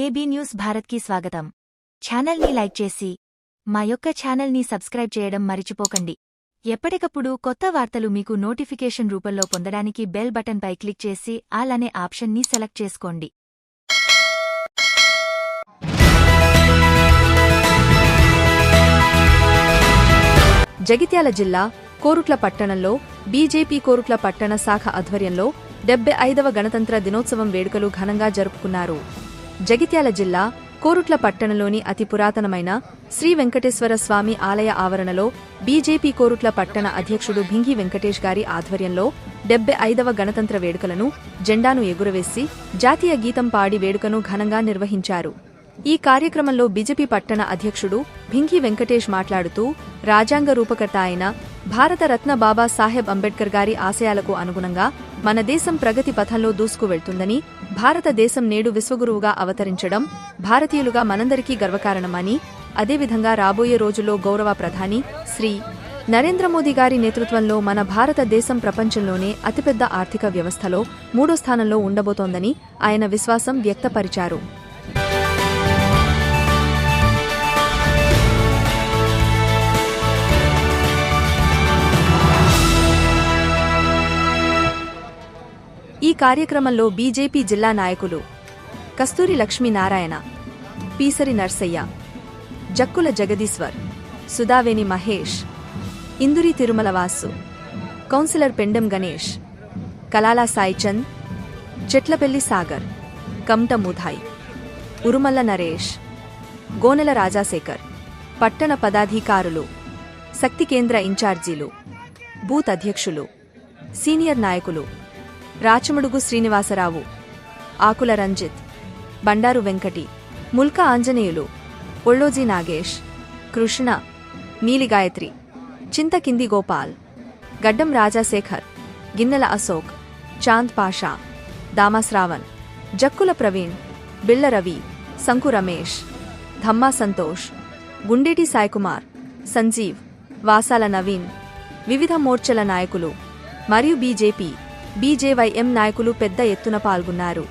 AB news భారత్కి స్వాగతం. ఛానల్ని లైక్ చేసి మా యొక్క ఛానల్ని సబ్స్క్రైబ్ చేయడం మరిచిపోకండి. ఎప్పటికప్పుడు కొత్త వార్తలు మీకు నోటిఫికేషన్ రూపంలో పొందడానికి బెల్ బటన్పై క్లిక్ చేసి ఆల్ అనే ఆప్షన్ని సెలెక్ట్ చేసుకోండి. జగిత్యాల జిల్లా కోరుట్ల పట్టణంలో బీజేపీ కోరుట్ల పట్టణ శాఖ ఆధ్వర్యంలో 75వ గణతంత్ర దినోత్సవం వేడుకలు ఘనంగా జరుపుకున్నారు. జగిత్యాల జిల్లా కోరుట్ల పట్టణంలోని అతి పురాతనమైన శ్రీ వెంకటేశ్వర స్వామి ఆలయ ఆవరణలో బీజేపీ కోరుట్ల పట్టణ అధ్యక్షుడు భింగి వెంకటేష్ గారి ఆధ్వర్యంలో 75వ గణతంత్ర వేడుకలను జెండాను ఎగురవేసి జాతీయ గీతం పాడి వేడుకను ఘనంగా నిర్వహించారు. ఈ కార్యక్రమంలో బీజేపీ పట్టణ అధ్యక్షుడు భింగి వెంకటేష్ మాట్లాడుతూ రాజ్యాంగ రూపకర్త అయిన భారతరత్న బాబా సాహెబ్ అంబేడ్కర్ గారి ఆశయాలకు అనుగుణంగా మన దేశం ప్రగతి పథంలో దూసుకు వెళ్తుందని, భారతదేశం నేడు విశ్వగురువుగా అవతరించడం భారతీయులుగా మనందరికీ గర్వకారణమని, అదేవిధంగా రాబోయే రోజుల్లో గౌరవ ప్రధాని శ్రీ నరేంద్ర మోదీ గారి నేతృత్వంలో మన భారతదేశం ప్రపంచంలోనే అతిపెద్ద ఆర్థిక వ్యవస్థలో 3వ స్థానంలో ఉండబోతోందని ఆయన విశ్వాసం వ్యక్తపరిచారు. ఈ కార్యక్రమంలో బీజేపీ జిల్లా నాయకులు కస్తూరి లక్ష్మీనారాయణ, పీసరి నర్సయ్య, జక్కుల జగదీశ్వర్, సుధావేణి మహేష్, ఇందురి తిరుమలవాసు, కౌన్సిలర్ పెండెం గణేష్, కలాలా సాయిచంద్, చెట్లపెల్లి సాగర్, కమట ముధాయ్, ఉరుమల్ల నరేష్, గోనెల రాజాశేఖర్, పట్టణ పదాధికారులు, శక్తి కేంద్ర ఇన్ఛార్జీలు, బూత్ అధ్యక్షులు, సీనియర్ నాయకులు రాచముడుగు శ్రీనివాసరావు, ఆకుల రంజిత్, బండారు వెంకటి, ముల్క ఆంజనేయులు, ఒళ్ళోజీ నాగేష్, కృష్ణ, నీలి గాయత్రి, చింతకింది గోపాల్, గడ్డం రాజాశేఖర్, గిన్నెల అశోక్, చాంద్ పాషా, దామా శ్రావణ్, జక్కుల ప్రవీణ్, బిళ్ల రవి, సంకు రమేష్, ధమ్మా సంతోష్, గుండేటి సాయికుమార్, సంజీవ్, వాసాల నవీన్, వివిధ మోర్చల నాయకులు మరియు బీజేపీ, బీజేవైఎం నాయకులు పెద్ద ఎత్తున పాల్గొన్నారు.